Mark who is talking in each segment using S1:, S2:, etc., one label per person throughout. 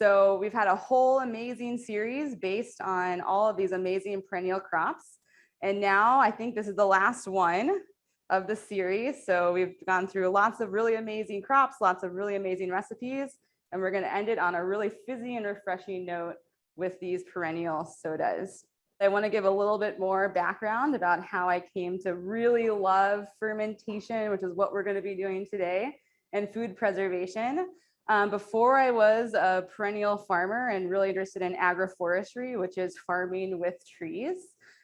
S1: So we've had a whole amazing series based on all of these amazing perennial crops. And now I think this is the last one of the series. So we've gone through lots of really amazing crops, lots of really amazing recipes, and we're going to end it on a really fizzy and refreshing note with these perennial sodas. I want to give a little bit more background about how I came to really love fermentation, which is what we're going to be doing today, and food preservation. Before I was a perennial farmer and really interested in agroforestry, which is farming with trees,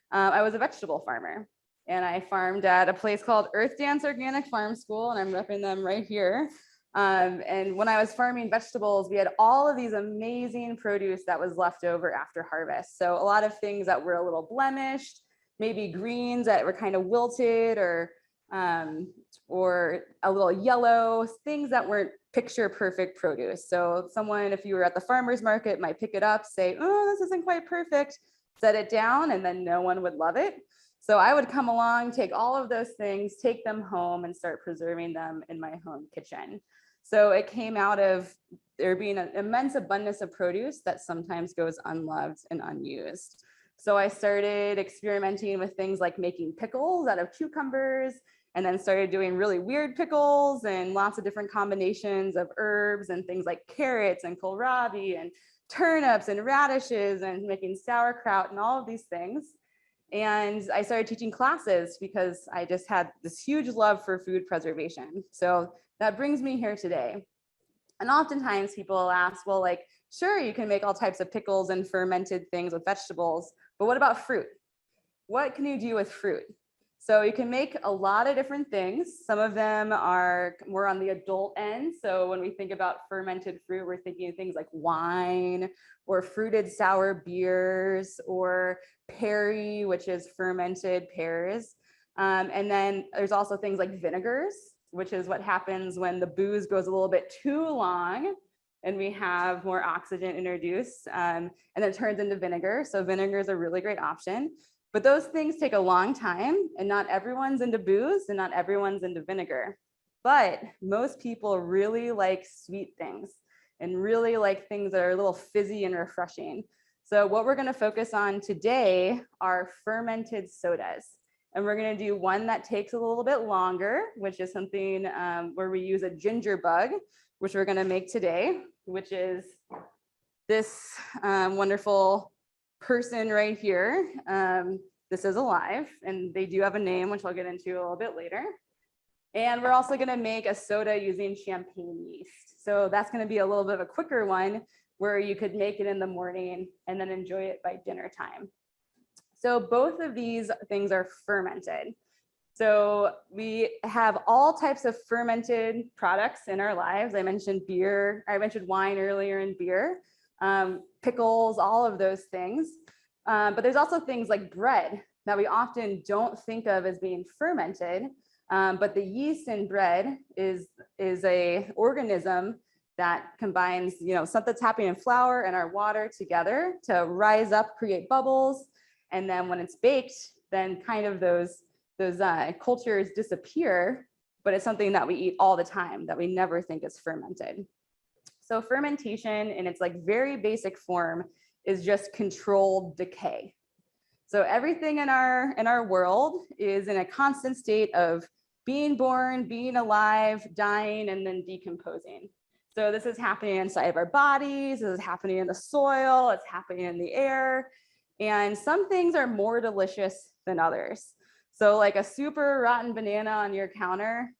S1: I was a vegetable farmer. And I farmed at a place called Earth Dance Organic Farm School, and I'm repping them right here. And when I was farming vegetables, we had all of these amazing produce that was left over after harvest. So a lot of things that were a little blemished, maybe greens that were kind of wilted or a little yellow, things that weren't picture perfect produce. So someone, if you were at the farmer's market, might pick it up, say, oh, this isn't quite perfect, set it down, and then no one would love it. So I would come along, take all of those things, take them home and start preserving them in my home kitchen. So it came out of there being an immense abundance of produce that sometimes goes unloved and unused. So I started experimenting with things like making pickles out of cucumbers, and then started doing really weird pickles and lots of different combinations of herbs and things like carrots and kohlrabi and turnips and radishes and making sauerkraut and all of these things. And I started teaching classes because I just had this huge love for food preservation. So that brings me here today. And oftentimes people will ask, well, like, sure, you can make all types of pickles and fermented things with vegetables, but what about fruit? What can you do with fruit? So you can make a lot of different things. Some of them are more on the adult end. So when we think about fermented fruit, we're thinking of things like wine or fruited sour beers or perry, which is fermented pears. And then there's also things like vinegars, which is what happens when the booze goes a little bit too long and we have more oxygen introduced, and then it turns into vinegar. So vinegar is a really great option. But those things take a long time, and not everyone's into booze and not everyone's into vinegar. But most people really like sweet things and really like things that are a little fizzy and refreshing. So what we're going to focus on today are fermented sodas. And we're going to do one that takes a little bit longer, which is something where we use a ginger bug, which we're going to make today, which is this wonderful person right here. This is alive, and they do have a name, which I'll get into a little bit later. And we're also going to make a soda using champagne yeast. So that's going to be a little bit of a quicker one where you could make it in the morning and then enjoy it by dinner time. So both of these things are fermented. So we have all types of fermented products in our lives. I mentioned beer, I mentioned wine earlier, and beer. Pickles, all of those things. But there's also things like bread that we often don't think of as being fermented. But the yeast in bread is a organism that combines, something that's happening in flour and our water together to rise up, create bubbles. And then when it's baked, then kind of those cultures disappear, but it's something that we eat all the time that we never think is fermented. So fermentation in its like very basic form is just controlled decay. So everything in our world is in a constant state of being born, being alive, dying, and then decomposing. So this is happening inside of our bodies, this is happening in the soil, it's happening in the air, and some things are more delicious than others. So like a super rotten banana on your counter,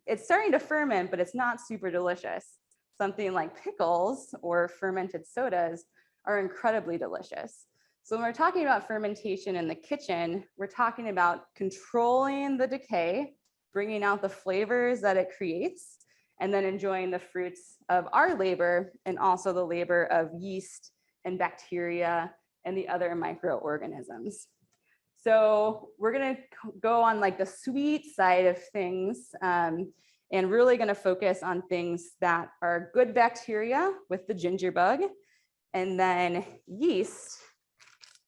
S1: it's starting to ferment, but it's not super delicious. Something like pickles or fermented sodas are incredibly delicious. So when we're talking about fermentation in the kitchen, we're talking about controlling the decay, bringing out the flavors that it creates, and then enjoying the fruits of our labor and also the labor of yeast and bacteria and the other microorganisms. So we're going to go on like the sweet side of things, and really going to focus on things that are good bacteria with the ginger bug, and then yeast,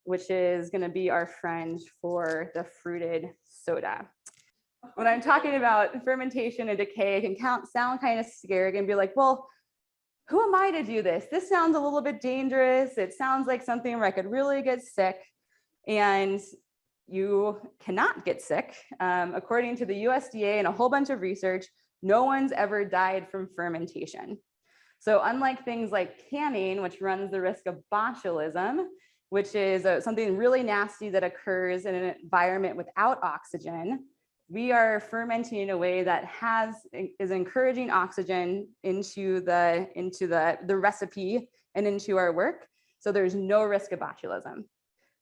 S1: which is going to be our friend for the fruited soda. When I'm talking about fermentation and decay, it can sound kind of scary and be like, well, who am I to do this? This sounds a little bit dangerous. It sounds like something where I could really get sick. And you cannot get sick. According to the USDA and a whole bunch of research, no one's ever died from fermentation. So unlike things like canning, which runs the risk of botulism, which is something really nasty that occurs in an environment without oxygen, we are fermenting in a way that is encouraging oxygen into the recipe and into our work. So there's no risk of botulism.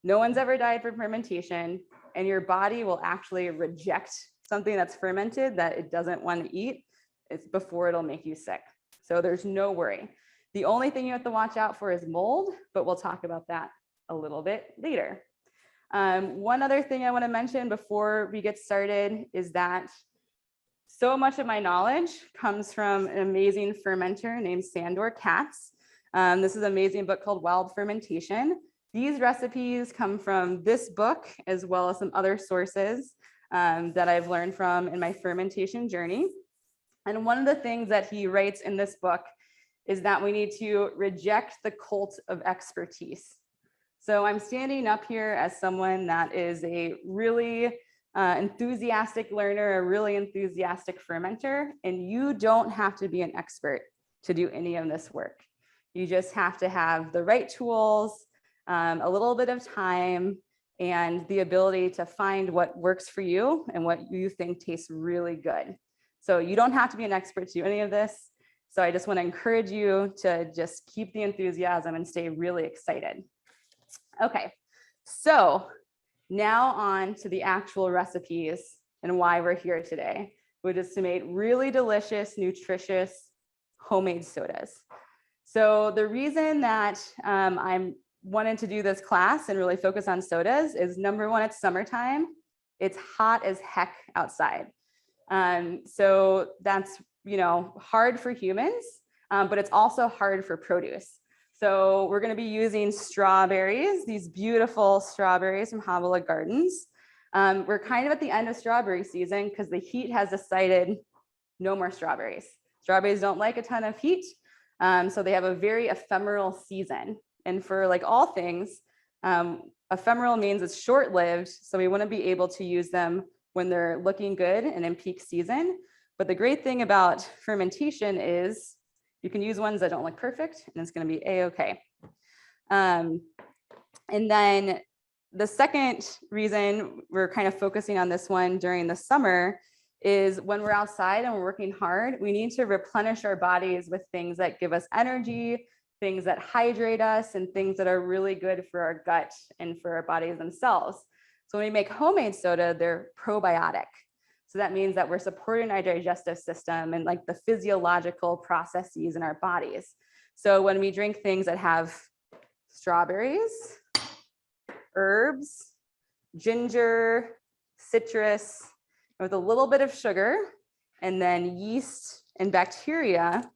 S1: No one's ever died from fermentation, and your body will actually reject something that's fermented that it doesn't want to eat before it'll make you sick. So there's no worry. The only thing you have to watch out for is mold, but we'll talk about that a little bit later. One other thing I want to mention before we get started is that so much of my knowledge comes from an amazing fermenter named Sandor Katz. This is an amazing book called Wild Fermentation. These recipes come from this book, as well as some other sources that I've learned from in my fermentation journey. And one of the things that he writes in this book is that we need to reject the cult of expertise. So I'm standing up here as someone that is a really enthusiastic learner, a really enthusiastic fermenter, and you don't have to be an expert to do any of this work. You just have to have the right tools, a little bit of time, and the ability to find what works for you and what you think tastes really good. So you don't have to be an expert to do any of this. So I just want to encourage you to just keep the enthusiasm and stay really excited. Okay, so now on to the actual recipes and why we're here today, which is to make really delicious, nutritious homemade sodas. So the reason that I'm wanting to do this class and really focus on sodas is, number one, it's summertime. It's hot as heck outside. So that's, hard for humans, but it's also hard for produce. So we're going to be using strawberries, these beautiful strawberries from Havilah Gardens. We're kind of at the end of strawberry season because the heat has decided no more strawberries. Strawberries don't like a ton of heat, so they have a very ephemeral season. And for like all things, ephemeral means it's short-lived, so we want to be able to use them when they're looking good and in peak season. But the great thing about fermentation is you can use ones that don't look perfect, and it's going to be a-okay. And then the second reason we're kind of focusing on this one during the summer is when we're outside and we're working hard, we need to replenish our bodies with things that give us energy, things that hydrate us, and things that are really good for our gut and for our bodies themselves. So when we make homemade soda, they're probiotic. So that means that we're supporting our digestive system and like the physiological processes in our bodies. So when we drink things that have strawberries, herbs, ginger, citrus, with a little bit of sugar, and then yeast and bacteria,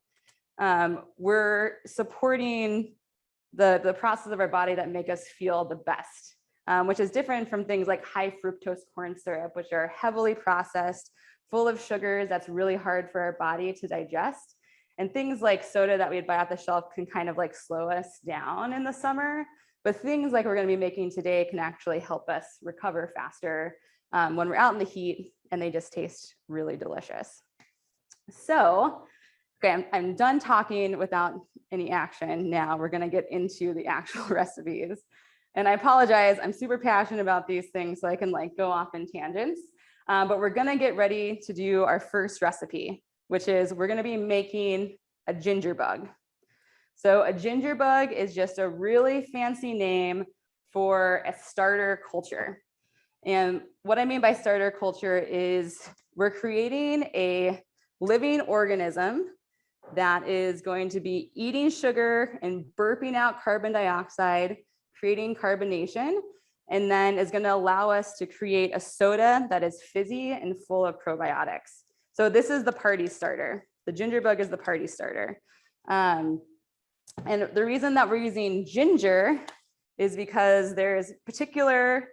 S1: we're supporting the process of our body that make us feel the best. Which is different from things like high fructose corn syrup, which are heavily processed, full of sugars, that's really hard for our body to digest. And things like soda that we'd buy off the shelf can kind of like slow us down in the summer. But things like we're going to be making today can actually help us recover faster when we're out in the heat, and they just taste really delicious. So, okay, I'm done talking without any action. Now we're going to get into the actual recipes. And I apologize, I'm super passionate about these things, so I can like go off in tangents. But we're gonna get ready to do our first recipe, which is we're gonna be making a ginger bug. So a ginger bug is just a really fancy name for a starter culture. And what I mean by starter culture is we're creating a living organism that is going to be eating sugar and burping out carbon dioxide, creating carbonation, and then is going to allow us to create a soda that is fizzy and full of probiotics. So this is the party starter. The ginger bug is the party starter. And the reason that we're using ginger is because there's particular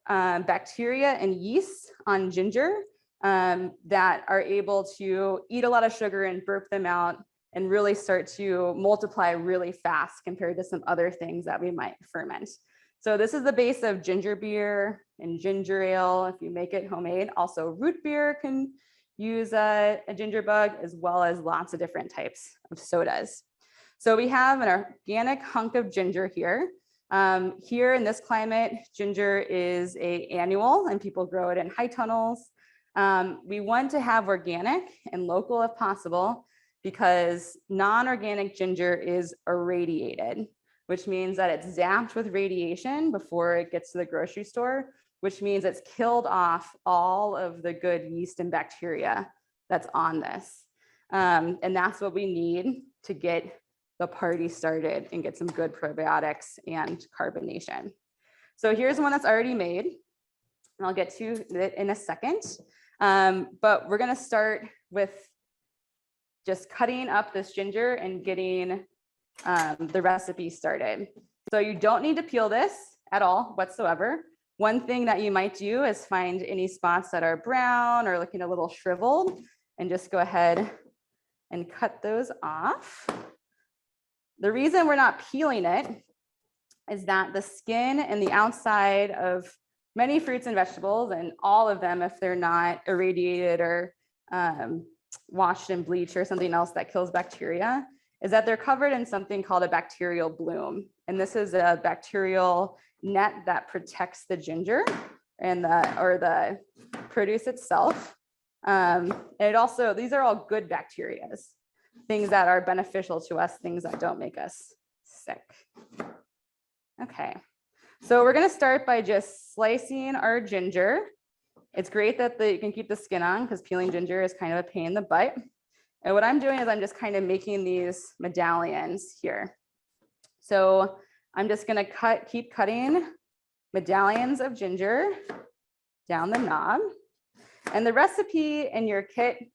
S1: bacteria and yeast on ginger that are able to eat a lot of sugar and burp them out and really start to multiply really fast compared to some other things that we might ferment. So this is the base of ginger beer and ginger ale if you make it homemade. Also root beer can use a ginger bug, as well as lots of different types of sodas. So we have an organic hunk of ginger here. Here in this climate, ginger is an annual and people grow it in high tunnels. We want to have organic and local if possible, because non-organic ginger is irradiated, which means that it's zapped with radiation before it gets to the grocery store, which means it's killed off all of the good yeast and bacteria that's on this. And that's what we need to get the party started and get some good probiotics and carbonation. So here's one that's already made, and I'll get to it in a second. But we're gonna start with just cutting up this ginger and getting the recipe started. So you don't need to peel this at all whatsoever. One thing that you might do is find any spots that are brown or looking a little shriveled, and just go ahead and cut those off. The reason we're not peeling it is that the skin and the outside of many fruits and vegetables, and all of them, if they're not irradiated or washed in bleach or something else that kills bacteria, is that they're covered in something called a bacterial bloom. And this is a bacterial net that protects the ginger and the produce itself. And it also, these are all good bacteria, things that are beneficial to us, things that don't make us sick. Okay, so we're gonna start by just slicing our ginger. It's great that you can keep the skin on, because peeling ginger is kind of a pain in the butt. And what I'm doing is I'm just kind of making these medallions here. So I'm just gonna keep cutting medallions of ginger down the knob. And the recipe in your kit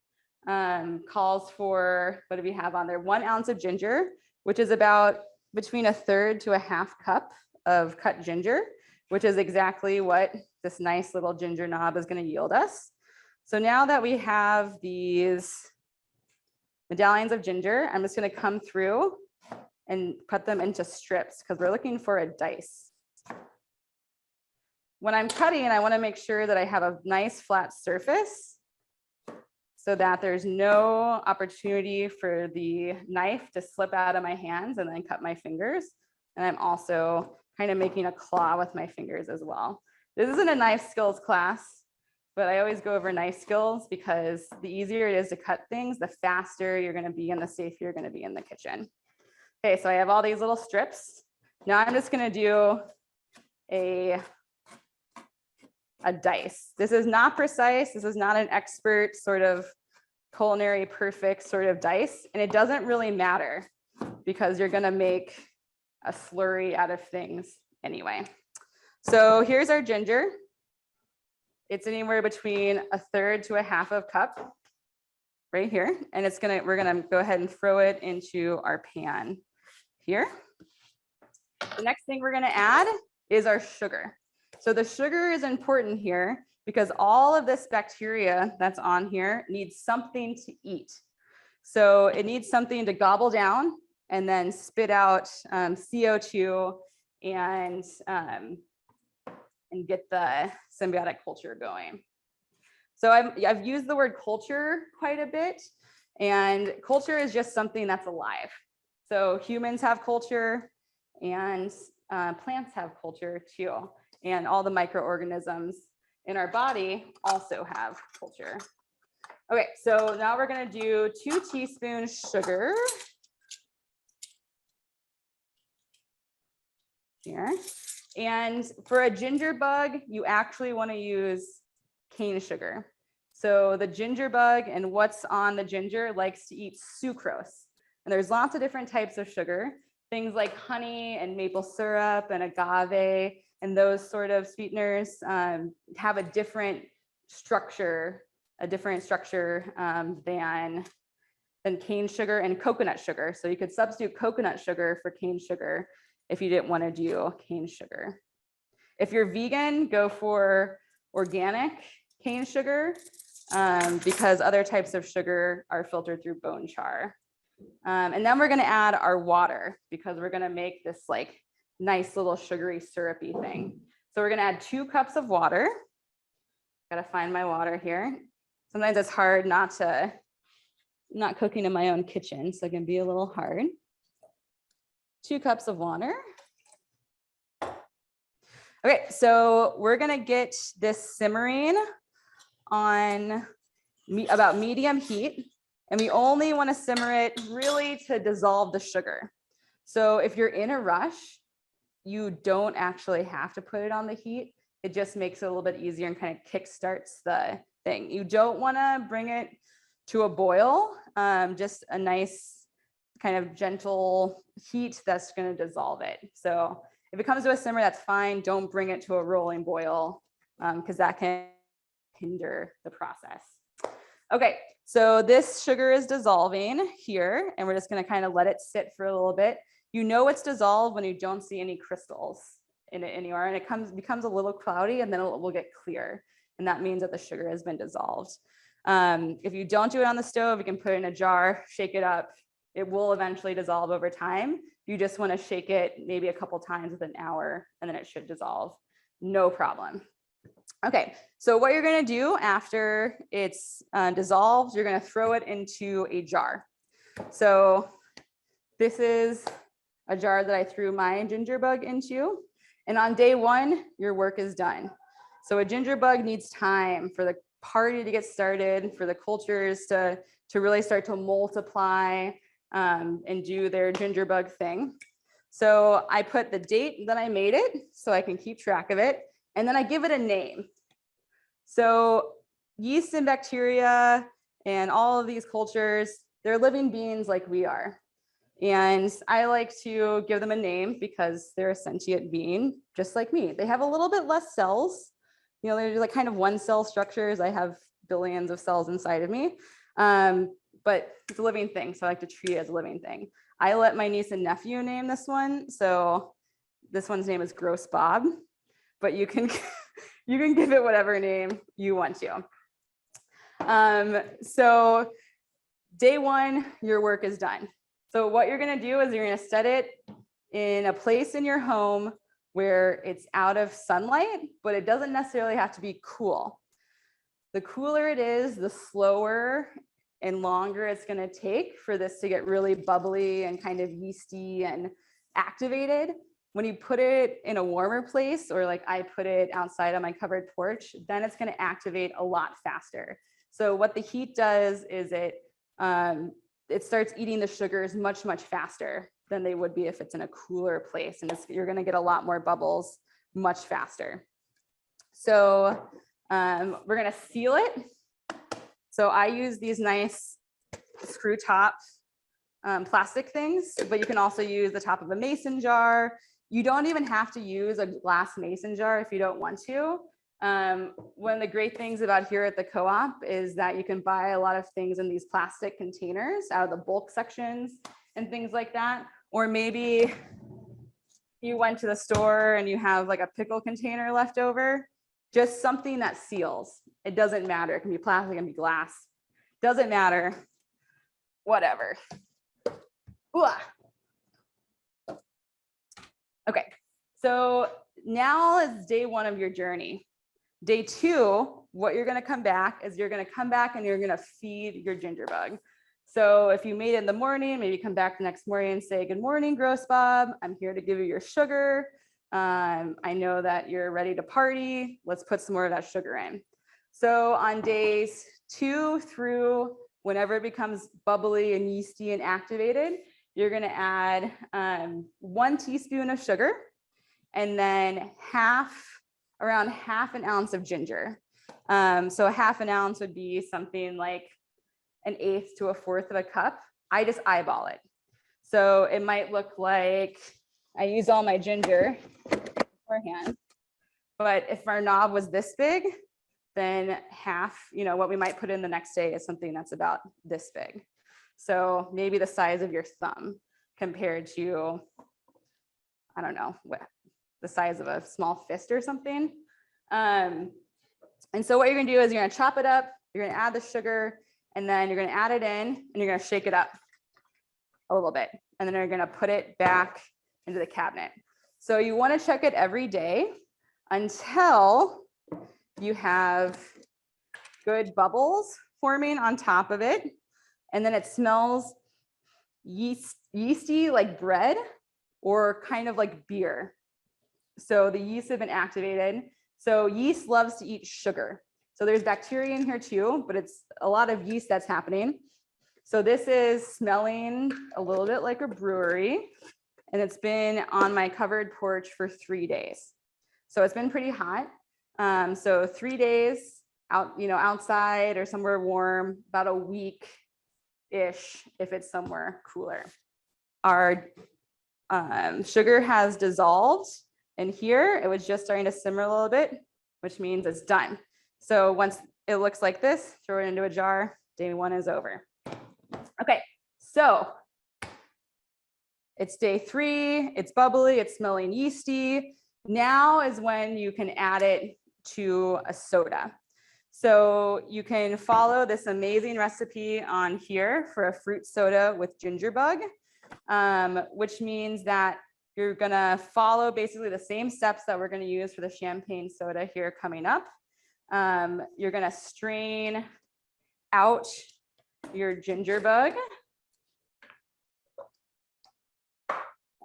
S1: calls for, what do we have on there? 1 ounce of ginger, which is about between 1/3 to 1/2 cup of cut ginger, which is exactly what this nice little ginger knob is going to yield us. So now that we have these medallions of ginger, I'm just going to come through and cut them into strips, because we're looking for a dice. When I'm cutting, I want to make sure that I have a nice flat surface so that there's no opportunity for the knife to slip out of my hands and then cut my fingers. And I'm also kind of making a claw with my fingers as well. This isn't a knife skills class, but I always go over knife skills, because the easier it is to cut things, the faster you're going to be and the safer you're going to be in the kitchen. Okay, so I have all these little strips. Now I'm just going to do a dice. This is not precise. This is not an expert sort of culinary perfect sort of dice. And it doesn't really matter, because you're going to make a slurry out of things anyway. So here's our ginger. It's anywhere between 1/3 to 1/2 cup right here. And we're gonna go ahead and throw it into our pan here. The next thing we're gonna add is our sugar. So the sugar is important here, because all of this bacteria that's on here needs something to eat. So it needs something to gobble down and then spit out CO2 and get the symbiotic culture going. So I've used the word culture quite a bit, and culture is just something that's alive. So humans have culture, and plants have culture too, and all the microorganisms in our body also have culture. Okay, so now we're gonna do 2 teaspoons sugar here. And for a ginger bug, you actually want to use cane sugar. So the ginger bug and what's on the ginger likes to eat sucrose. And there's lots of different types of sugar, things like honey and maple syrup and agave, and those sort of sweeteners have a different structure than cane sugar and coconut sugar. So you could substitute coconut sugar for cane sugar if you didn't want to do cane sugar. If you're vegan, go for organic cane sugar, because other types of sugar are filtered through bone char. And then we're gonna add our water because we're gonna make this like nice little sugary syrupy thing. So we're gonna add 2 cups of water. Gotta find my water here. Sometimes it's hard not cooking in my own kitchen, so it can be a little hard. 2 cups of water. Okay, so we're gonna get this simmering on about medium heat, and we only wanna simmer it really to dissolve the sugar. So if you're in a rush, you don't actually have to put it on the heat. It just makes it a little bit easier and kind of kickstarts the thing. You don't wanna bring it to a boil, just a nice kind of gentle heat that's gonna dissolve it. So if it comes to a simmer, that's fine. Don't bring it to a rolling boil because that can hinder the process. Okay, so this sugar is dissolving here, and we're just gonna kind of let it sit for a little bit. You know it's dissolved when you don't see any crystals in it anywhere, and it becomes a little cloudy, and then it will get clear, and that means that the sugar has been dissolved. If you don't do it on the stove, you can put it in a jar, shake it up. It will eventually dissolve over time. You just want to shake it maybe a couple times within an hour, and then it should dissolve. No problem. Okay, so what you're going to do after it's dissolved, you're going to throw it into a jar. So this is a jar that I threw my ginger bug into. And on day 1, your work is done. So a ginger bug needs time for the party to get started, for the cultures to really start to multiply and do their ginger bug thing. So I put the date that I made it so I can keep track of it. And then I give it a name. So yeast and bacteria and all of these cultures, they're living beings like we are. And I like to give them a name because they're a sentient being just like me. They have a little bit less cells. You know, they're like kind of 1-cell structures. I have billions of cells inside of me. But it's a living thing, so I like to treat it as a living thing. I let my niece and nephew name this one. So this one's name is Gross Bob, but you can give it whatever name you want to. So day 1, your work is done. So what you're gonna do is you're gonna set it in a place in your home where it's out of sunlight, but it doesn't necessarily have to be cool. The cooler it is, the slower and longer it's gonna take for this to get really bubbly and kind of yeasty and activated. When you put it in a warmer place, or like I put it outside on my covered porch, then it's gonna activate a lot faster. So what the heat does is it starts eating the sugars much, much faster than they would be if it's in a cooler place. And you're gonna get a lot more bubbles much faster. So we're gonna seal it. So I use these nice screw top plastic things, but you can also use the top of a mason jar. You don't even have to use a glass mason jar if you don't want to. One of the great things about here at the co-op is that you can buy a lot of things in these plastic containers out of the bulk sections and things like that. Or maybe you went to the store and you have like a pickle container left over, just something that seals. It doesn't matter. It can be plastic, it can be glass. Doesn't matter. Whatever. Ooh. Okay, so now is day 1 of your journey. Day 2, what you're gonna come back is you're gonna come back and you're gonna feed your ginger bug. So if you made it in the morning, maybe come back the next morning and say, good morning, Gross Bob. I'm here to give you your sugar. I know that you're ready to party. Let's put some more of that sugar in. So on days 2 through whenever it becomes bubbly and yeasty and activated, you're gonna add 1 teaspoon of sugar and then around half an ounce of ginger. So a half an ounce would be something like 1/8 to 1/4 of a cup. I just eyeball it. So it might look like I use all my ginger beforehand, but if our knob was this big, then half, what we might put in the next day is something that's about this big. So maybe the size of your thumb compared to, I don't know, the size of a small fist or something. And so what you're gonna do is you're gonna chop it up, you're gonna add the sugar, and then you're gonna add it in and you're gonna shake it up. a little bit, and then you're gonna put it back into the cabinet. So you wanna check it every day until you have good bubbles forming on top of it. And then it smells yeasty like bread or kind of like beer. So the yeast have been activated. So yeast loves to eat sugar. So there's bacteria in here too, but it's a lot of yeast that's happening. So this is smelling a little bit like a brewery, and it's been on my covered porch for 3 days. So it's been pretty hot. So 3 days out, outside or somewhere warm, about a week-ish if it's somewhere cooler. Our sugar has dissolved, and here it was just starting to simmer a little bit, which means it's done. So once it looks like this, throw it into a jar. Day 1 is over. Okay, so it's day 3, it's bubbly, it's smelling yeasty. Now is when you can add it to a soda. So you can follow this amazing recipe on here for a fruit soda with ginger bug, which means that you're gonna follow basically the same steps that we're gonna use for the champagne soda here coming up. You're gonna strain out your ginger bug.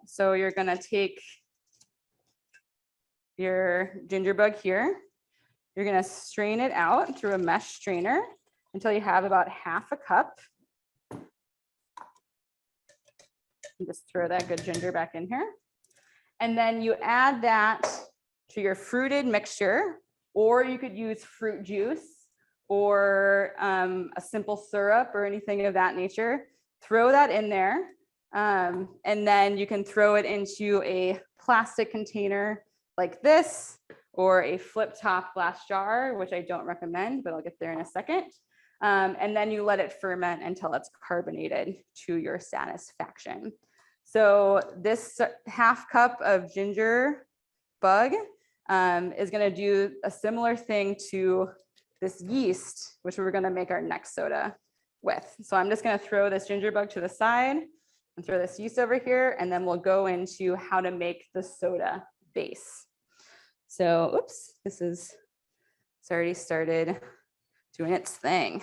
S1: So you're gonna take your ginger bug here. You're gonna strain it out through a mesh strainer until you have about half a cup. And just throw that good ginger back in here. And then you add that to your fruited mixture, or you could use fruit juice or a simple syrup or anything of that nature. Throw that in there. And then you can throw it into a plastic container like this, or a flip top glass jar, which I don't recommend, but I'll get there in a second. And then you let it ferment until it's carbonated to your satisfaction. So this half cup of ginger bug is gonna do a similar thing to this yeast, which we're gonna make our next soda with. So I'm just gonna throw this ginger bug to the side and throw this yeast over here, and then we'll go into how to make the soda base. So, oops, it's already started doing its thing.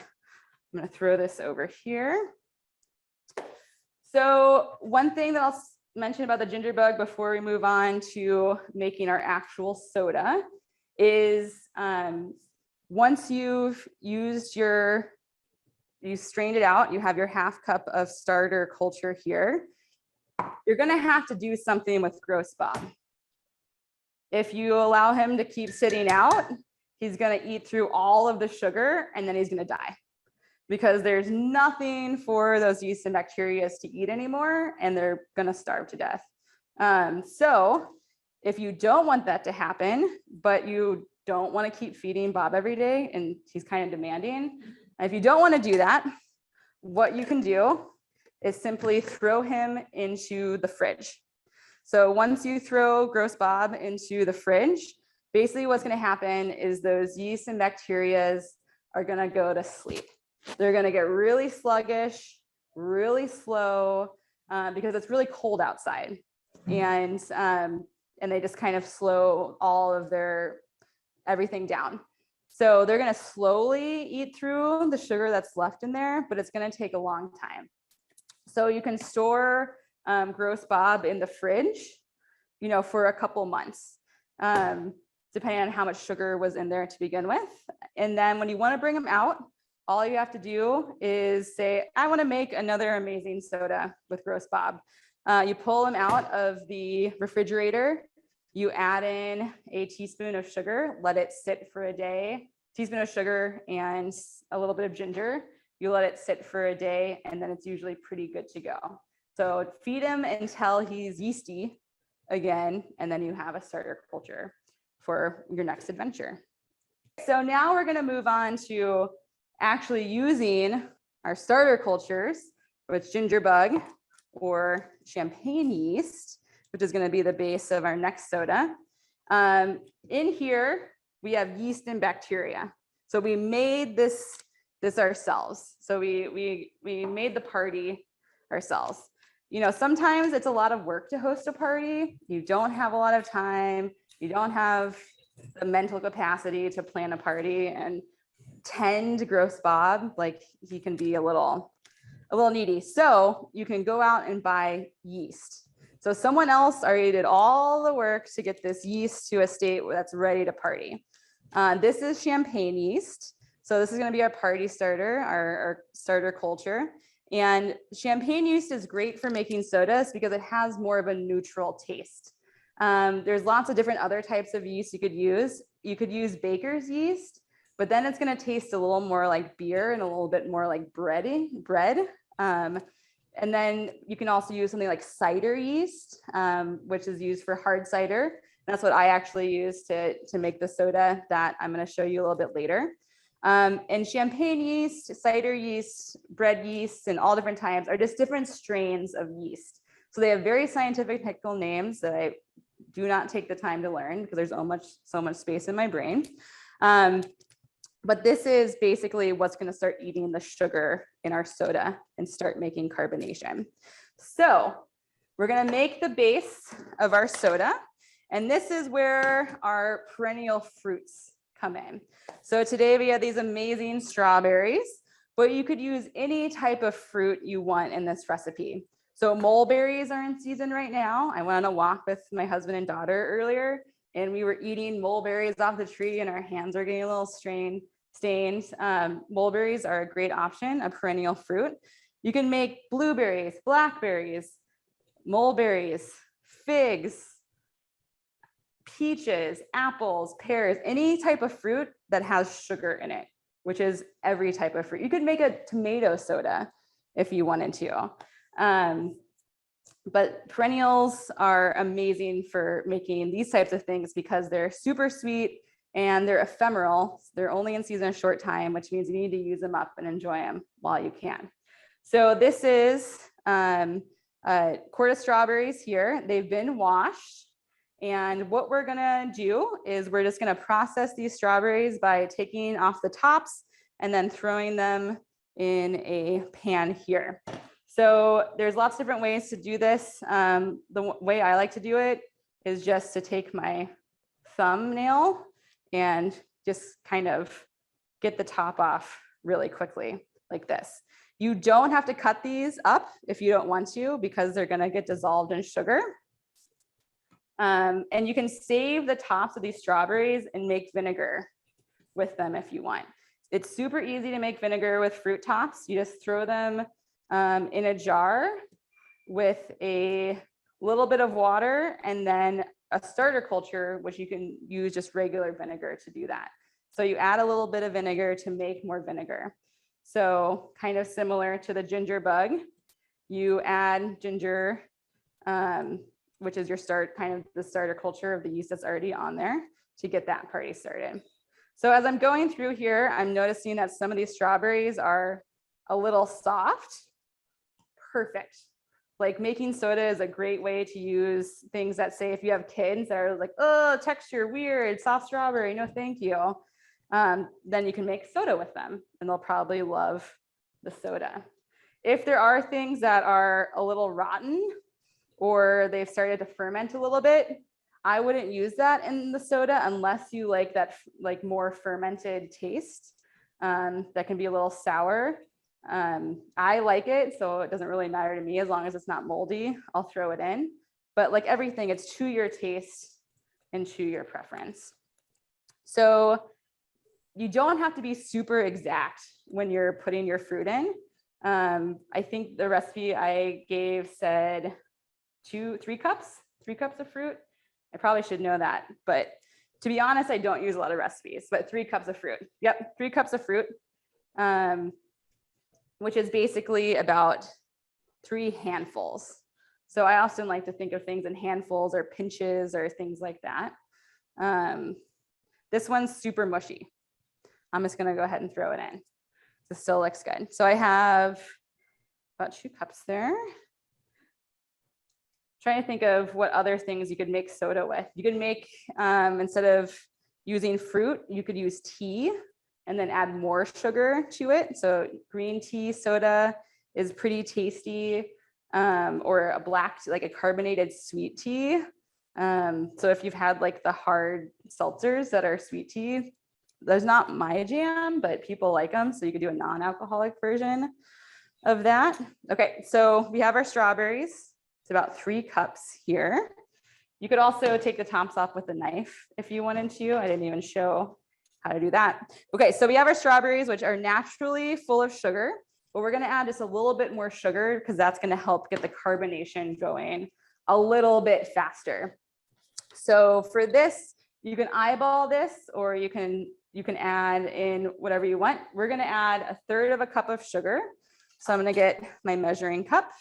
S1: I'm gonna throw this over here. So one thing that I'll mention about the ginger bug before we move on to making our actual soda is once you've used you strained it out, you have your half cup of starter culture here, you're gonna have to do something with Gross Bob. If you allow him to keep sitting out, he's gonna eat through all of the sugar and then he's gonna die, because there's nothing for those yeast and bacteria to eat anymore, and they're gonna starve to death. So if you don't want that to happen, but you don't wanna keep feeding Bob every day, and he's kind of demanding, and if you don't wanna do that, what you can do is simply throw him into the fridge. So once you throw Gross Bob into the fridge, basically what's gonna happen is those yeast and bacteria are gonna go to sleep. They're gonna get really sluggish, really slow, because it's really cold outside. And they just kind of slow all of everything down. So they're gonna slowly eat through the sugar that's left in there, but it's gonna take a long time. So you can store Gross Bob in the fridge, for a couple months, depending on how much sugar was in there to begin with. And then when you want to bring them out, all you have to do is say, I want to make another amazing soda with Gross Bob. You pull them out of the refrigerator, you add in a teaspoon of sugar, let it sit for a day, teaspoon of sugar and a little bit of ginger. You let it sit for a day, and then it's usually pretty good to go. So feed him until he's yeasty again, and then you have a starter culture for your next adventure. So now we're gonna move on to actually using our starter cultures with ginger bug or champagne yeast, which is gonna be the base of our next soda. In here, we have yeast and bacteria. So we made this ourselves. So we made the party ourselves. sometimes it's a lot of work to host a party. You don't have a lot of time. You don't have the mental capacity to plan a party and tend gross Bob. Like he can be a little needy. So you can go out and buy yeast. So someone else already did all the work to get this yeast to a state that's ready to party. This is champagne yeast. So this is going to be our party starter, our starter culture. And champagne yeast is great for making sodas because it has more of a neutral taste. There's lots of different other types of yeast you could use. You could use baker's yeast, but then it's going to taste a little more like beer and a little bit more like bread. And then you can also use something like cider yeast, which is used for hard cider. That's what I actually use to make the soda that I'm going to show you a little bit later. And champagne yeast, cider yeast, bread yeast, and all different types are just different strains of yeast. So they have very scientific technical names that I do not take the time to learn because there's so much space in my brain. But this is basically what's going to start eating the sugar in our soda and start making carbonation. So we're going to make the base of our soda. And this is where our perennial fruits come in. So today we have these amazing strawberries, but you could use any type of fruit you want in this recipe. So mulberries are in season right now. I went on a walk with my husband and daughter earlier, and we were eating mulberries off the tree and our hands are getting a little stained. Mulberries are a great option, a perennial fruit. You can make blueberries, blackberries, mulberries, figs, peaches, apples, pears, any type of fruit that has sugar in it, which is every type of fruit. You could make a tomato soda if you wanted to. But perennials are amazing for making these types of things because they're super sweet and they're ephemeral. They're only in season a short time, which means you need to use them up and enjoy them while you can. So this is a quart of strawberries here. They've been washed. And what we're gonna do is we're just gonna process these strawberries by taking off the tops and then throwing them in a pan here. So there's lots of different ways to do this. The way I like to do it is just to take my thumbnail and just kind of get the top off really quickly like this. You don't have to cut these up if you don't want to because they're gonna get dissolved in sugar. And you can save the tops of these strawberries and make vinegar with them if you want. It's super easy to make vinegar with fruit tops. You just throw them in a jar with a little bit of water and then a starter culture, which you can use just regular vinegar to do that. So you add a little bit of vinegar to make more vinegar. So kind of similar to the ginger bug, you add ginger, which is your the starter culture of the yeast that's already on there to get that party started. So as I'm going through here, I'm noticing that some of these strawberries are a little soft. Perfect. Like making soda is a great way to use things that say, if you have kids that are like, oh, texture weird, soft strawberry, no thank you. Then you can make soda with them and they'll probably love the soda. If there are things that are a little rotten or they've started to ferment a little bit, I wouldn't use that in the soda unless you like that more fermented taste that can be a little sour. I like it, so it doesn't really matter to me as long as it's not moldy, I'll throw it in. But like everything, it's to your taste and to your preference. So you don't have to be super exact when you're putting your fruit in. I think the recipe I gave said 3 cups of fruit. I probably should know that, but to be honest, I don't use a lot of recipes, but 3 cups of fruit. Yep, 3 cups of fruit. Which is basically about 3 handfuls. So I often like to think of things in handfuls or pinches or things like that. This one's super mushy. I'm just gonna go ahead and throw it in. This still looks good. So I have about 2 cups there. Trying to think of what other things you could make soda with. You could make, instead of using fruit, you could use tea and then add more sugar to it. So green tea soda is pretty tasty. or a black, like a carbonated sweet tea. So if you've had like the hard seltzers that are sweet tea, there's not my jam, but people like them. So you could do a non-alcoholic version of that. Okay, so we have our strawberries. It's about 3 cups here. You could also take the tops off with a knife if you wanted to. I didn't even show how to do that. Okay, so we have our strawberries, which are naturally full of sugar, but we're gonna add just a little bit more sugar because that's gonna help get the carbonation going a little bit faster. So for this, you can eyeball this, or you can add in whatever you want. We're gonna add 1/3 cup of sugar. So I'm gonna get my measuring cup.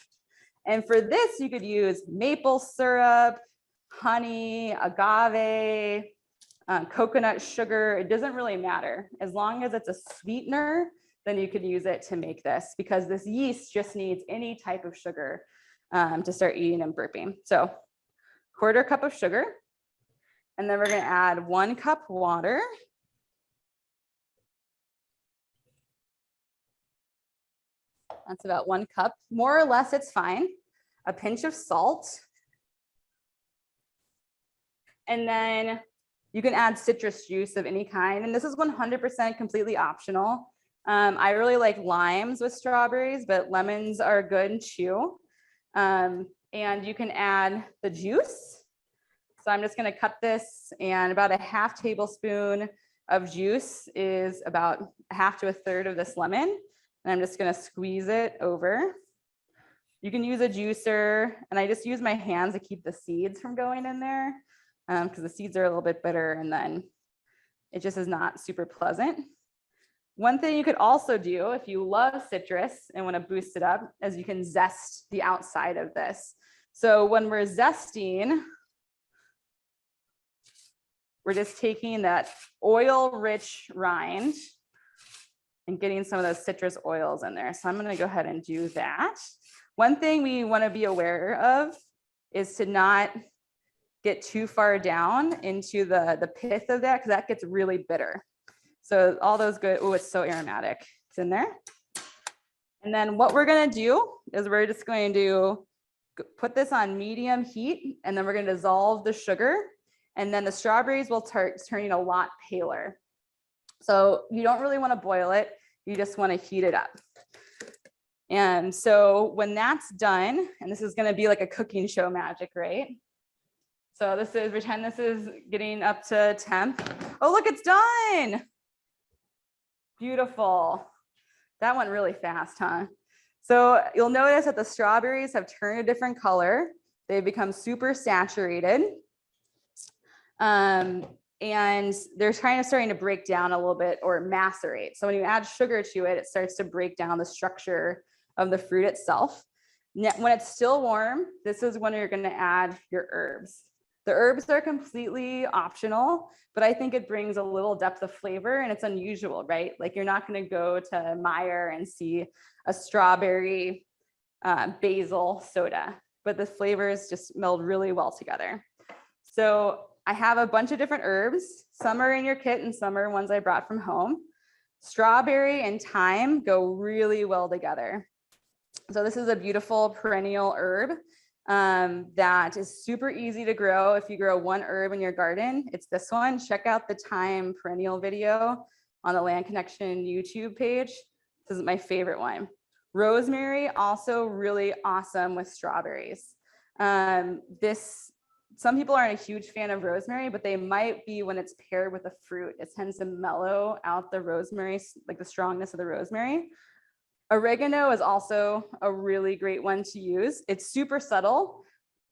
S1: And for this, you could use maple syrup, honey, agave, coconut sugar. It doesn't really matter. As long as it's a sweetener, then you could use it to make this, because this yeast just needs any type of sugar to start eating and burping. So 1/4 cup of sugar. And then we're gonna add 1 cup water. That's about 1 cup. More or less, it's fine. A pinch of salt. And then you can add citrus juice of any kind. And this is 100% completely optional. I really like limes with strawberries, but lemons are good too. And you can add the juice. So I'm just gonna cut this, and about a 1/2 tablespoon of juice is about 1/2 to 1/3 of this lemon. And I'm just gonna squeeze it over. You can use a juicer, and I just use my hands to keep the seeds from going in there, because the seeds are a little bit bitter, and then it just is not super pleasant. One thing you could also do if you love citrus and want to boost it up is you can zest the outside of this. So when we're zesting, we're just taking that oil-rich rind and getting some of those citrus oils in there. So I'm going to go ahead and do that. One thing we want to be aware of is to not get too far down into the pith of that, because that gets really bitter. So all those good, oh, it's so aromatic. It's in there. And then what we're going to do is we're just going to put this on medium heat, and then we're going to dissolve the sugar, and then the strawberries will start turning a lot paler. So you don't really want to boil it. You just want to heat it up. And so when that's done, and this is going to be like a cooking show magic, right? So this is, pretend this is getting up to temp. Oh, look, it's done. Beautiful. That went really fast, huh? So you'll notice that the strawberries have turned a different color. They've become super saturated. And they're starting to break down a little bit, or macerate. So when you add sugar to it, it starts to break down the structure of the fruit itself. When it's still warm, this is when you're going to add your herbs. The herbs are completely optional, but I think it brings a little depth of flavor, and it's unusual, right? Like, you're not going to go to Meijer and see a strawberry basil soda, but the flavors just meld really well together. So I have a bunch of different herbs. Some are in your kit and some are ones I brought from home. Strawberry and thyme go really well together. So this is a beautiful perennial herb that is super easy to grow. If you grow one herb in your garden, it's this one. Check out the thyme perennial video on the Land Connection YouTube page. This is my favorite one. Rosemary, also really awesome with strawberries. Some people aren't a huge fan of rosemary, but they might be when it's paired with a fruit. It tends to mellow out the rosemary, like the strongness of the rosemary. Oregano is also a really great one to use. It's super subtle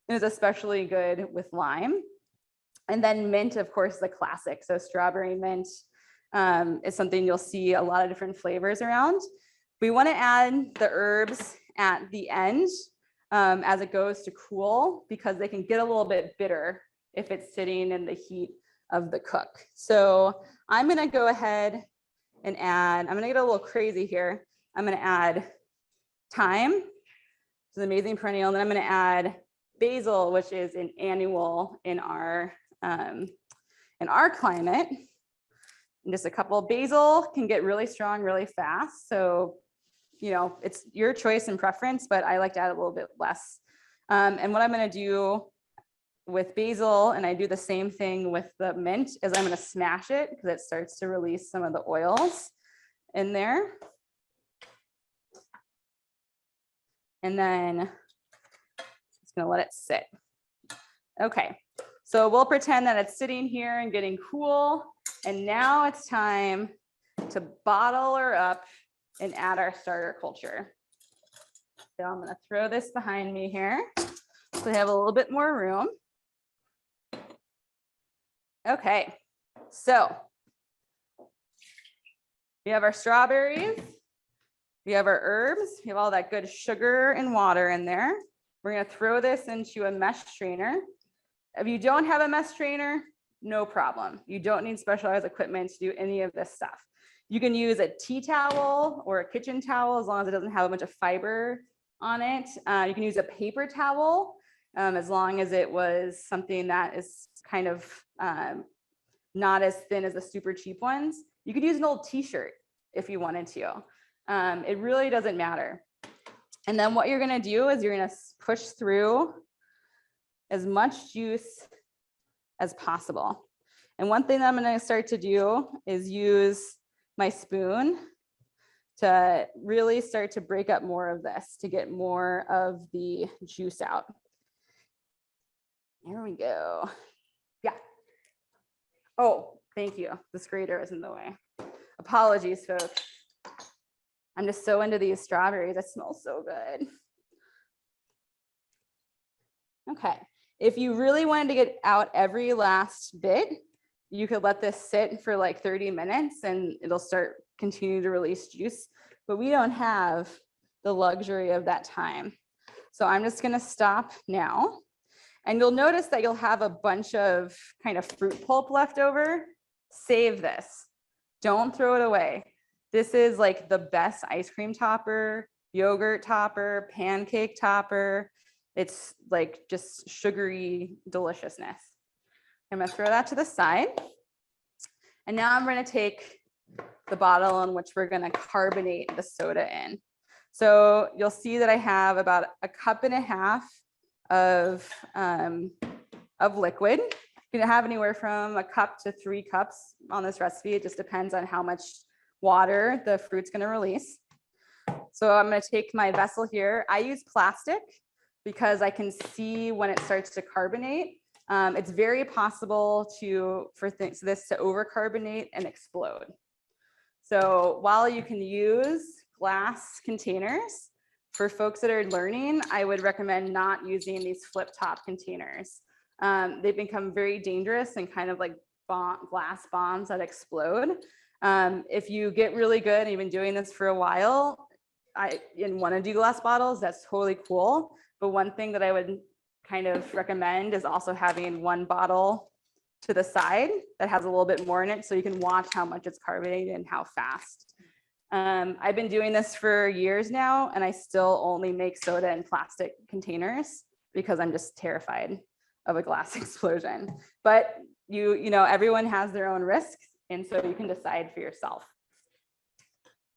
S1: and is especially good with lime. And then mint, of course, the classic. So strawberry mint is something you'll see a lot of different flavors around. We want to add the herbs at the end as it goes to cool, because they can get a little bit bitter if it's sitting in the heat of the cook. So I'm going to go ahead and add, I'm going to get a little crazy here. I'm going to add thyme, which is an amazing perennial, and then I'm going to add basil, which is an annual in our climate. And just a couple. Basil can get really strong really fast, so you know, it's your choice and preference, but I like to add a little bit less. And what I'm going to do with basil, and I do the same thing with the mint, is I'm going to smash it because it starts to release some of the oils in there. And then just going to let it sit. Okay, so we'll pretend that it's sitting here and getting cool. And now it's time to bottle her up and add our starter culture. So I'm going to throw this behind me here so we have a little bit more room. Okay, so we have our strawberries, we have our herbs, we have all that good sugar and water in there. We're going to throw this into a mesh strainer. If you don't have a mesh strainer, no problem. You don't need specialized equipment to do any of this stuff. You can use a tea towel or a kitchen towel as long as it doesn't have a bunch of fiber on it. You can use a paper towel as long as it was something that is kind of not as thin as the super cheap ones. You could use an old t-shirt if you wanted to. It really doesn't matter. And then what you're going to do is you're going to push through as much juice as possible. And one thing that I'm going to start to do is use my spoon to really start to break up more of this to get more of the juice out. There we go. Yeah. Oh, thank you. This grater is in the way. Apologies, folks. I'm just so into these strawberries. They smell so good. Okay. If you really wanted to get out every last bit, you could let this sit for like 30 minutes and it'll start continue to release juice, but we don't have the luxury of that time. So I'm just going to stop now. And you'll notice that you'll have a bunch of kind of fruit pulp left over. Save this. Don't throw it away. This is like the best ice cream topper, yogurt topper, pancake topper. It's like just sugary deliciousness. I'm going to throw that to the side. And now I'm going to take the bottle in which we're going to carbonate the soda in. So you'll see that I have about 1.5 cups of liquid. You can have anywhere from 1 cup to 3 cups on this recipe. It just depends on how much water the fruit's going to release. So I'm going to take my vessel here. I use plastic because I can see when it starts to carbonate. It's very possible for this to overcarbonate and explode. So while you can use glass containers, for folks that are learning, I would recommend not using these flip top containers. They've become very dangerous and kind of like glass bombs that explode. If you get really good and you've been doing this for a while and want to do glass bottles, that's totally cool. But one thing that I would kind of recommend is also having one bottle to the side that has a little bit more in it so you can watch how much it's carbonated and how fast. I've been doing this for years now and I still only make soda in plastic containers because I'm just terrified of a glass explosion. But you know, everyone has their own risks and so you can decide for yourself.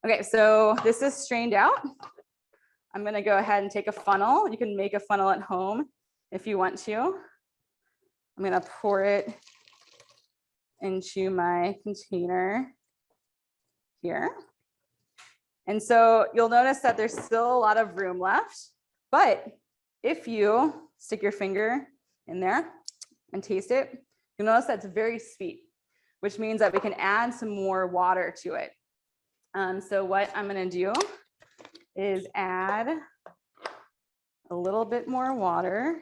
S1: Okay, so this is strained out. I'm going to go ahead and take a funnel. You can make a funnel at home if you want to. I'm going to pour it into my container here. And so you'll notice that there's still a lot of room left, but if you stick your finger in there and taste it, you'll notice that it's very sweet, which means that we can add some more water to it. So what I'm going to do is add a little bit more water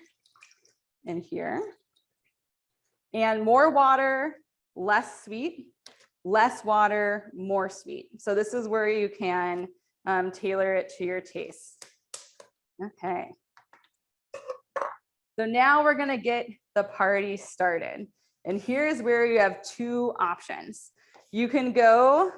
S1: in here. And more water, less sweet, less water, more sweet. So this is where you can tailor it to your taste. Okay. So now we're going to get the party started. And here's where you have 2 options. You can go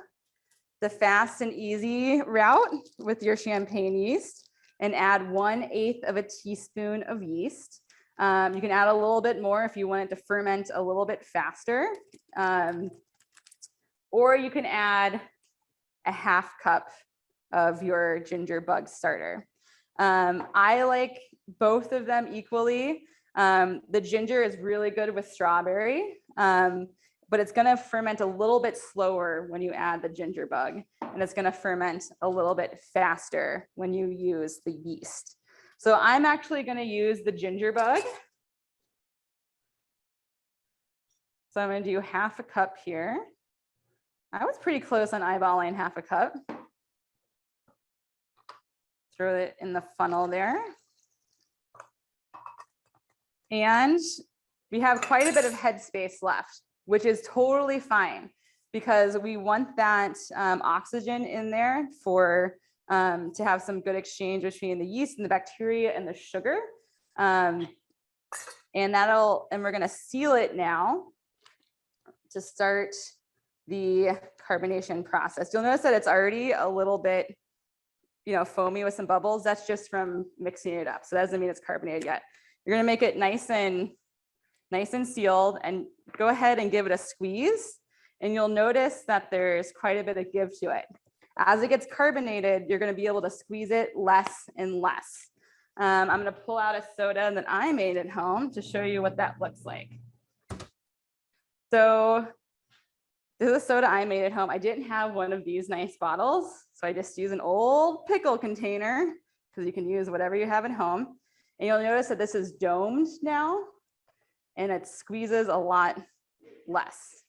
S1: the fast and easy route with your champagne yeast and add 1/8 of a teaspoon of yeast. You can add a little bit more if you want it to ferment a little bit faster. Or you can add a 1/2 cup of your ginger bug starter. I like both of them equally. The ginger is really good with strawberry, but it's going to ferment a little bit slower when you add the ginger bug, and it's going to ferment a little bit faster when you use the yeast. So I'm actually going to use the ginger bug. So I'm going to do half a cup here. I was pretty close on eyeballing half a cup. Throw it in the funnel there. And we have quite a bit of headspace left, which is totally fine because we want that oxygen in there for to have some good exchange between the yeast and the bacteria and the sugar. And we're gonna seal it now to start the carbonation process. You'll notice that it's already a little bit, foamy with some bubbles. That's just from mixing it up. So that doesn't mean it's carbonated yet. You're gonna make it nice and sealed, and go ahead and give it a squeeze. And you'll notice that there's quite a bit of give to it. As it gets carbonated, you're gonna be able to squeeze it less and less. I'm gonna pull out a soda that I made at home to show you what that looks like. So this is a soda I made at home. I didn't have one of these nice bottles, so I just use an old pickle container because you can use whatever you have at home. And you'll notice that this is domed now, and it squeezes a lot less.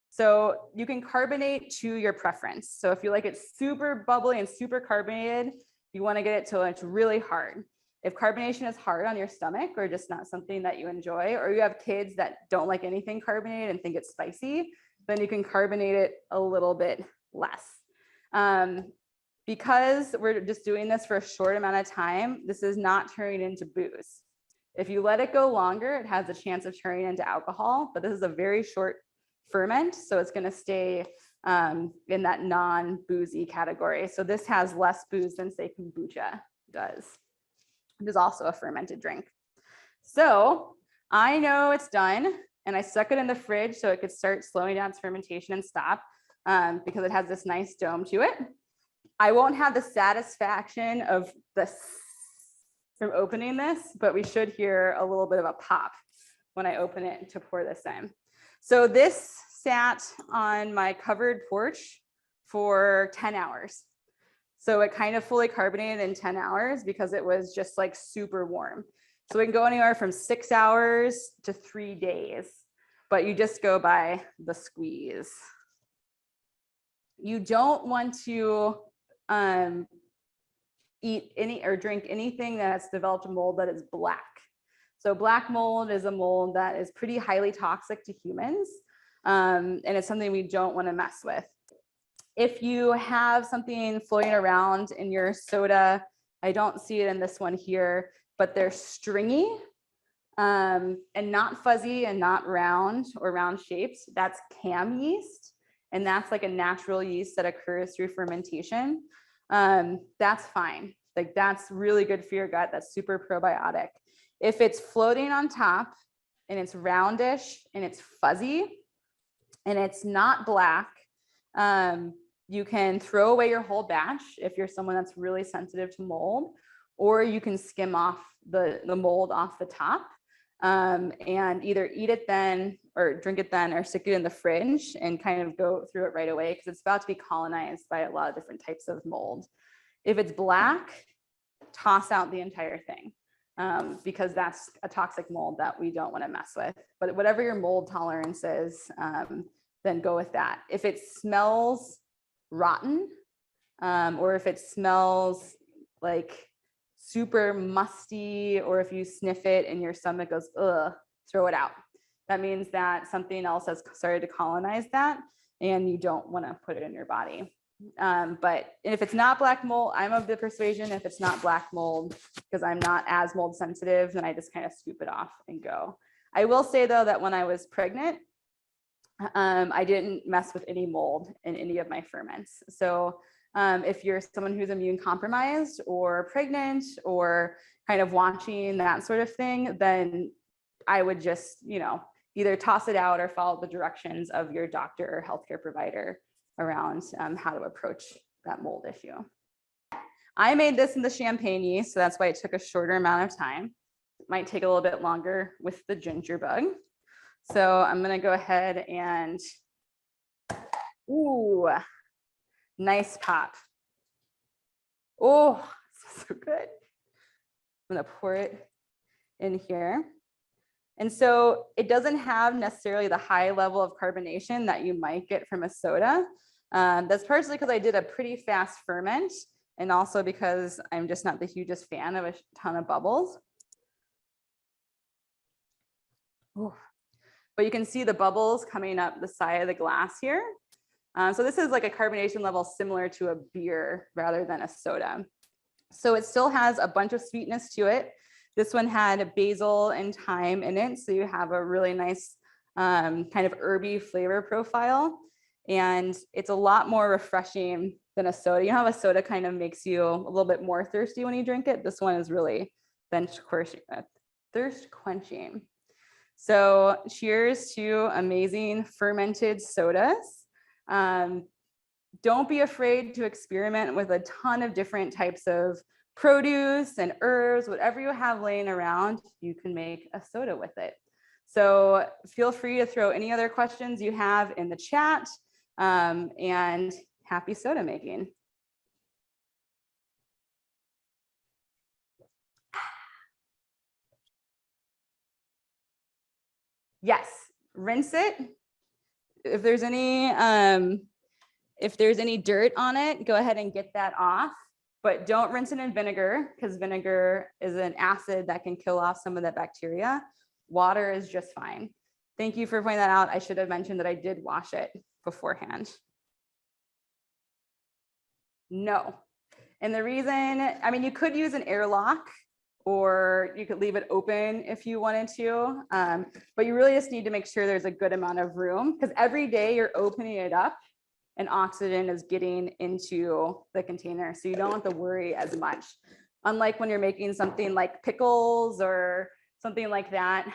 S1: So you can carbonate to your preference. So if you like it super bubbly and super carbonated, you want to get it till it's really hard. If carbonation is hard on your stomach or just not something that you enjoy, or you have kids that don't like anything carbonated and think it's spicy, then you can carbonate it a little bit less. Because we're just doing this for a short amount of time, this is not turning into booze. If you let it go longer, it has a chance of turning into alcohol, but this is a very short ferment, so it's going to stay in that non-boozy category. So this has less booze than, say, kombucha does. It is also a fermented drink. So I know it's done, and I stuck it in the fridge so it could start slowing down its fermentation and stop because it has this nice dome to it. I won't have the satisfaction of this from opening this, but we should hear a little bit of a pop when I open it to pour this in. So this sat on my covered porch for 10 hours. So it kind of fully carbonated in 10 hours because it was just like super warm. So it can go anywhere from 6 hours to 3 days, but you just go by the squeeze. You don't want to eat any or drink anything that's developed mold that is black. So black mold is a mold that is pretty highly toxic to humans, and it's something we don't want to mess with. If you have something floating around in your soda, I don't see it in this one here, but they're stringy and not fuzzy and not round or round shapes. That's cam yeast, and that's like a natural yeast that occurs through fermentation. That's fine. Like that's really good for your gut. That's super probiotic. If it's floating on top and it's roundish and it's fuzzy and it's not black, you can throw away your whole batch if you're someone that's really sensitive to mold, or you can skim off the mold off the top and either eat it then or drink it then or stick it in the fridge and kind of go through it right away because it's about to be colonized by a lot of different types of mold. If it's black, toss out the entire thing because that's a toxic mold that we don't want to mess with. But whatever your mold tolerance is, then go with that. If it smells rotten or if it smells like super musty, or if you sniff it and your stomach goes, ugh, throw it out. That means that something else has started to colonize that and you don't want to put it in your body. But if it's not black mold, I'm of the persuasion if it's not black mold, because I'm not as mold sensitive, then I just kind of scoop it off and go. I will say though that when I was pregnant, I didn't mess with any mold in any of my ferments. So if you're someone who's immune compromised or pregnant or kind of watching that sort of thing, then I would just, either toss it out or follow the directions of your doctor or healthcare provider around how to approach that mold issue. I made this in the champagne yeast, so that's why it took a shorter amount of time. It might take a little bit longer with the ginger bug. So I'm gonna go ahead and, ooh, nice pop. Oh, so good. I'm gonna pour it in here. And so it doesn't have necessarily the high level of carbonation that you might get from a soda. That's partially because I did a pretty fast ferment, and also because I'm just not the hugest fan of a ton of bubbles. Ooh. But you can see the bubbles coming up the side of the glass here. So this is like a carbonation level similar to a beer rather than a soda. So it still has a bunch of sweetness to it. This one had basil and thyme in it, so you have a really nice kind of herby flavor profile. And it's a lot more refreshing than a soda. You know how a soda kind of makes you a little bit more thirsty when you drink it? This one is really thirst quenching. So cheers to amazing fermented sodas. Don't be afraid to experiment with a ton of different types of produce and herbs, whatever you have laying around, you can make a soda with it. So feel free to throw any other questions you have in the chat, and happy soda making. Yes, rinse it. If there's any dirt on it, go ahead and get that off. But don't rinse it in vinegar, because vinegar is an acid that can kill off some of that bacteria. Water is just fine. Thank you for pointing that out. I should have mentioned that I did wash it beforehand. No. And the reason, I mean, you could use an airlock, or you could leave it open if you wanted to. But you really just need to make sure there's a good amount of room, because every day you're opening it up and oxygen is getting into the container. So you don't have to worry as much. Unlike when you're making something like pickles or something like that,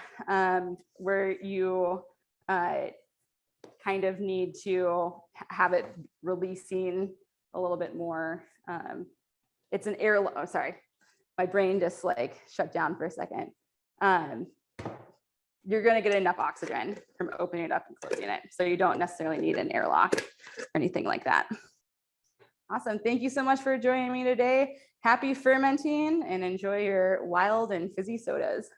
S1: where you kind of need to have it releasing a little bit more. It's an air, oh, sorry, my brain just like shut down for a second. You're going to get enough oxygen from opening it up and closing it. So you don't necessarily need an airlock or anything like that. Awesome. Thank you so much for joining me today. Happy fermenting, and enjoy your wild and fizzy sodas.